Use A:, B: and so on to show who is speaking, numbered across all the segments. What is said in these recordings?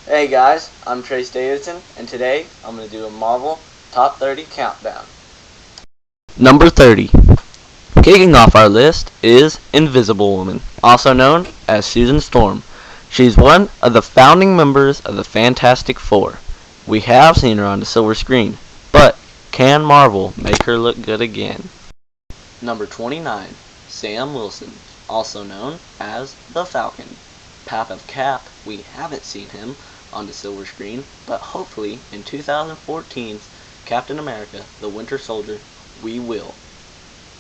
A: Hey guys, I'm Trace Davidson, and today I'm going to do a Marvel Top 30 Countdown.
B: Number 30. Kicking off our list is Invisible Woman, also known as Susan Storm. She's one of the founding members of the Fantastic Four. We have seen her on the silver screen, but can Marvel make her look good again?
A: Number 29. Sam Wilson, also known as the Falcon. Path of Cap, we haven't seen him on the silver screen, but hopefully in 2014's Captain America, the Winter Soldier, we will.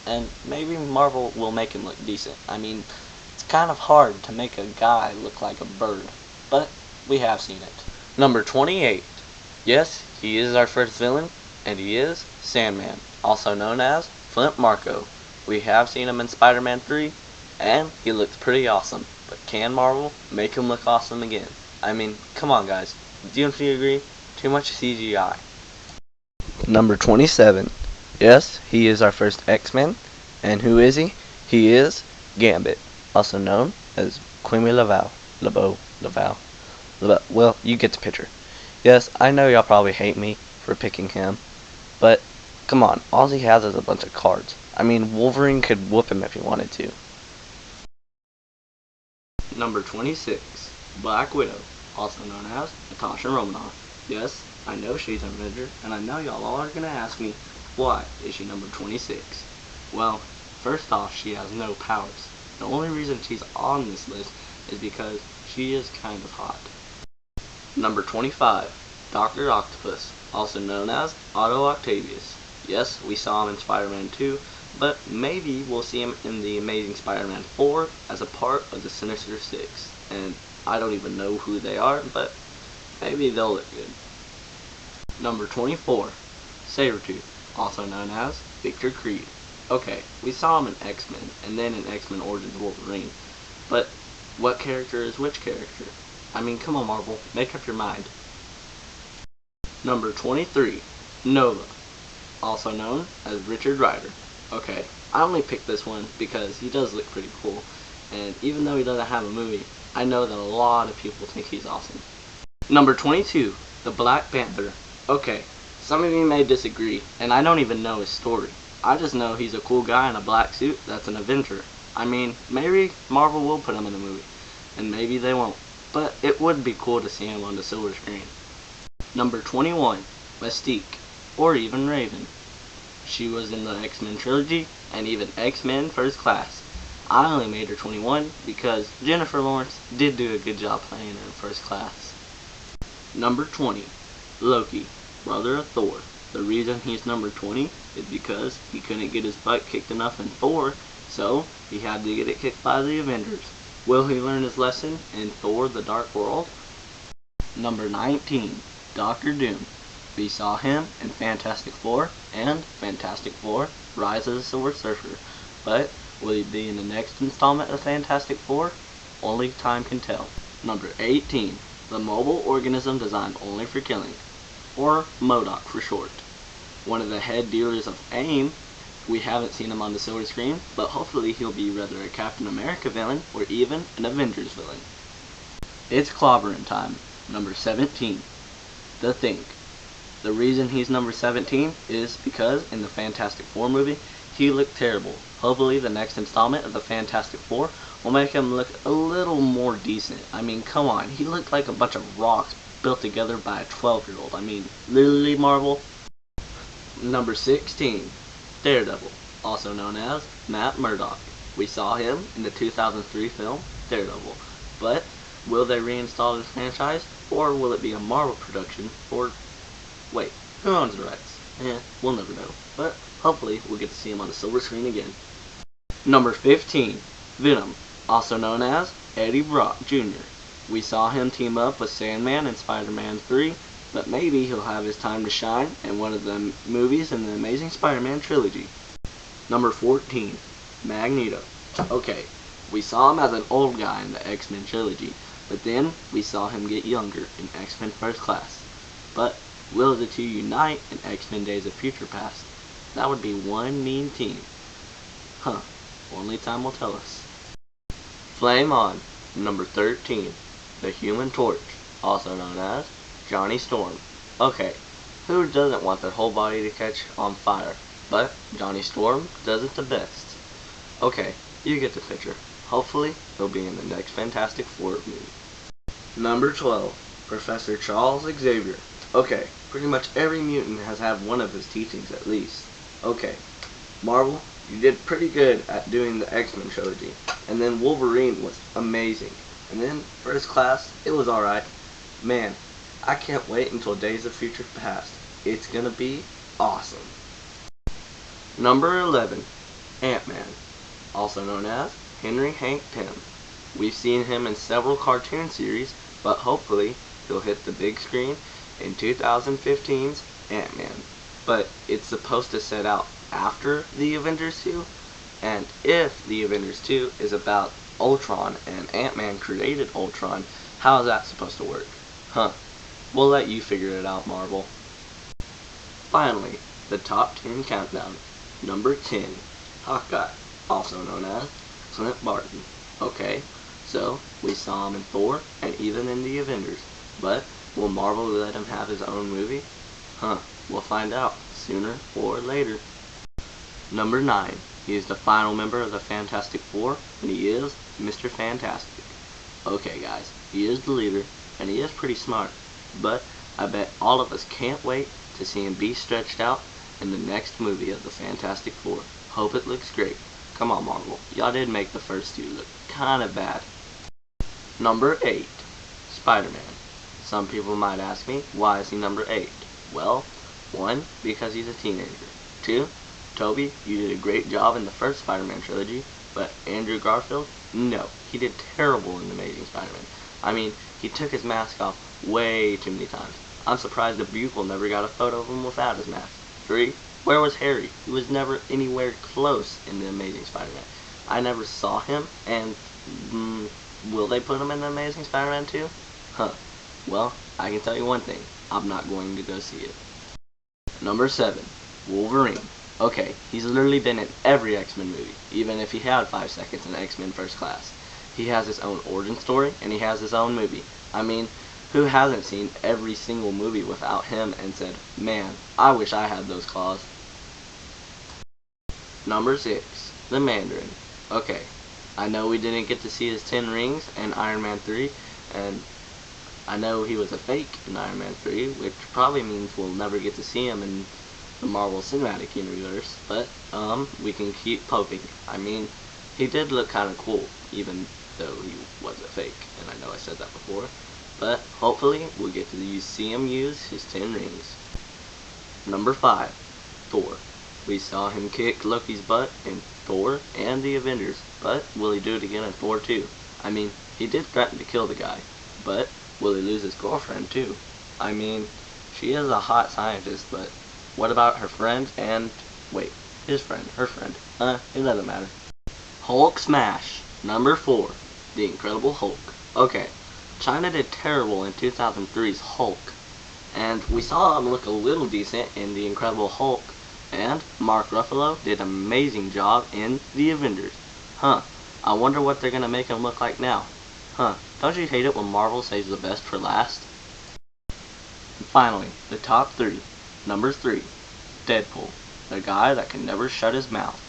A: And maybe Marvel will make him look decent. I mean, it's kind of hard to make a guy look like a bird, but we have seen it. Number 28. Yes, he is our first villain, and he is Sandman, also known as Flint Marko. We have seen him in Spider-Man 3, and he looks pretty awesome. But can Marvel make him look awesome again? I mean, come on guys, don't you agree? Too much CGI.
B: Number 27. Yes, he is our first X-Men. And who is he? He is Gambit, also known as Quimby Laval. Well, you get the picture. Yes, I know y'all probably hate me for picking him, but come on, all he has is a bunch of cards. I mean, Wolverine could whoop him if he wanted to.
A: Number 26. Black Widow, also known as Natasha Romanoff. Yes, I know she's an Avenger, and I know y'all all are going to ask me, why is she number 26? Well, first off, she has no powers. The only reason she's on this list is because she is kind of hot. Number 25. Dr. Octopus, also known as Otto Octavius. Yes, we saw him in Spider-Man 2, but maybe we'll see him in the Amazing Spider-Man 4 as a part of the Sinister Six. And I don't even know who they are, but maybe they'll look good. Number 24. Sabretooth, also known as Victor Creed. Okay, we saw him in X-Men, and then in X-Men Origins Wolverine. But what character is which character? I mean, come on Marvel, make up your mind. Number 23. Nova, also known as Richard Rider. Okay, I only picked this one because he does look pretty cool, and even though he doesn't have a movie, I know that a lot of people think he's awesome. Number 22. The Black Panther. Okay, some of you may disagree, and I don't even know his story. I just know he's a cool guy in a black suit that's an Avenger. I mean, maybe Marvel will put him in a movie, and maybe they won't, but it would be cool to see him on the silver screen. Number 21. Mystique, or even Raven. She was in the X-Men trilogy, and even X-Men First Class. I only made her 21 because Jennifer Lawrence did do a good job playing her in First Class. Number 20. Loki, brother of Thor. The reason he's number 20 is because he couldn't get his butt kicked enough in Thor, so he had to get it kicked by the Avengers. Will he learn his lesson in Thor: The Dark World? Number 19. Doctor Doom. We saw him in Fantastic Four and Fantastic Four: Rise of the Silver Surfer, but will he be in the next installment of Fantastic Four? Only time can tell. Number 18. The mobile organism designed only for killing, or MODOK for short. One of the head dealers of AIM. We haven't seen him on the silver screen, but hopefully he'll be rather a Captain America villain or even an Avengers villain. It's clobbering time. Number 17. The Think. The reason he's number 17 is because in the Fantastic Four movie, he looked terrible. Hopefully the next installment of the Fantastic Four will make him look a little more decent. I mean, come on, he looked like a bunch of rocks built together by a 12-year-old. I mean, literally Marvel. Number 16. Daredevil, also known as Matt Murdock. We saw him in the 2003 film Daredevil, but will they reinstall this franchise, or will it be a Marvel production, or wait, who owns the rights? We'll never know, but hopefully we'll get to see him on the silver screen again. Number 15. Venom, also known as Eddie Brock Jr. We saw him team up with Sandman in Spider-Man 3, but maybe he'll have his time to shine in one of the movies in the Amazing Spider-Man trilogy. Number 14. Magneto. Okay, we saw him as an old guy in the X-Men trilogy, but then we saw him get younger in X-Men First Class. But will the two unite in X-Men Days of Future Past? That would be one mean team. Huh, only time will tell us. Flame On, number 13. The Human Torch, also known as Johnny Storm. Okay, who doesn't want their whole body to catch on fire? But Johnny Storm does it the best. Okay, you get the picture. Hopefully, he'll be in the next Fantastic Four movie. Number 12, Professor Charles Xavier. Okay, pretty much every mutant has had one of his teachings at least. Okay, Marvel, you did pretty good at doing the X-Men trilogy. And then Wolverine was amazing. And then First Class, it was alright. Man, I can't wait until Days of Future Past. It's gonna be awesome. Number 11, Ant-Man, also known as Henry Hank Pym. We've seen him in several cartoon series, but hopefully he'll hit the big screen in 2015's Ant-Man. But it's supposed to set out after the Avengers 2, and if the Avengers 2 is about Ultron and Ant-Man created Ultron, how is that supposed to work? Huh. We'll let you figure it out, Marvel. Finally, the top 10 countdown. Number 10, Hawkeye, also known as Clint Barton. Okay, so we saw him in Thor and even in the Avengers, but will Marvel let him have his own movie? Huh, we'll find out sooner or later. Number 9, he is the final member of the Fantastic Four, and he is Mr. Fantastic. Okay guys, he is the leader, and he is pretty smart, but I bet all of us can't wait to see him be stretched out in the next movie of the Fantastic Four. Hope it looks great. Come on, Marvel, y'all did make the first two look kinda bad. Number 8, Spider-Man. Some people might ask me, why is he number 8? Well, 1, because he's a teenager. 2, Tobey, you did a great job in the first Spider-Man trilogy, but Andrew Garfield, no, he did terrible in Amazing Spider-Man. I mean, he took his mask off way too many times. I'm surprised the Bugle never got a photo of him without his mask. 3, where was Harry? He was never anywhere close in the Amazing Spider-Man. I never saw him, and will they put him in the Amazing Spider-Man 2? Huh. Well, I can tell you one thing. I'm not going to go see it. Number 7, Wolverine. Okay, he's literally been in every X-Men movie, even if he had 5 seconds in X-Men First Class. He has his own origin story, and he has his own movie. I mean, who hasn't seen every single movie without him and said, man, I wish I had those claws. Number 6, the Mandarin. Okay, I know we didn't get to see his 10 rings in Iron Man 3, and I know he was a fake in Iron Man 3, which probably means we'll never get to see him in the Marvel Cinematic Universe, but we can keep hoping. I mean, he did look kind of cool, even though he was a fake, and I know I said that before, but hopefully we'll get to see him use his 10 rings. Number 5, Thor. We saw him kick Loki's butt in Thor and the Avengers, but will he do it again in Thor 2? I mean, he did threaten to kill the guy, but will he lose his girlfriend too? I mean, she is a hot scientist, but what about her friend and, wait, his friend, her friend? It doesn't matter. Hulk smash. Number 4, The Incredible Hulk. Okay, China did terrible in 2003's Hulk, and we saw him look a little decent in The Incredible Hulk, and Mark Ruffalo did an amazing job in The Avengers. Huh, I wonder what they're gonna make him look like now. Huh, don't you hate it when Marvel saves the best for last? And finally, the top 3. Number 3, Deadpool, the guy that can never shut his mouth.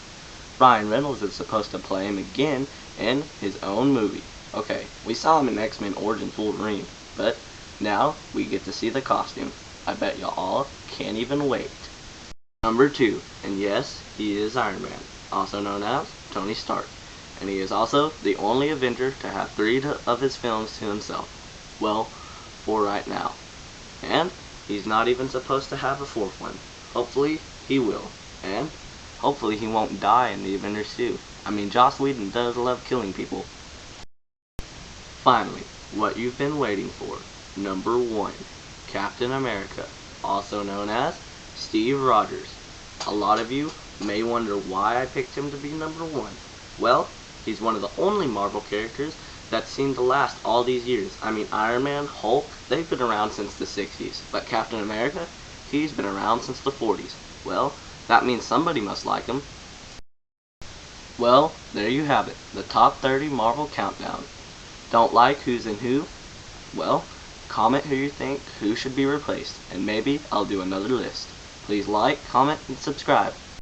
A: Ryan Reynolds is supposed to play him again in his own movie. Okay, we saw him in X-Men Origins Wolverine, but now we get to see the costume. I bet y'all all can't even wait. Number 2, and yes, he is Iron Man, also known as Tony Stark, and he is also the only Avenger to have 3 of his films to himself. Well, 4 right now. And he's not even supposed to have a 4th one. Hopefully he will, and hopefully he won't die in the Avengers 2. I mean, Joss Whedon does love killing people. Finally, what you've been waiting for. Number 1, Captain America, also known as Steve Rogers. A lot of you may wonder why I picked him to be number 1. Well, he's one of the only Marvel characters that's seen to last all these years. I mean, Iron Man, Hulk, they've been around since the 60s, but Captain America, he's been around since the 40s. Well, that means somebody must like him. Well, there you have it, the top 30 Marvel countdown. Don't like who's in who? Well,
B: Comment who you think who should be replaced, and maybe I'll do another list. Please like, comment, and subscribe.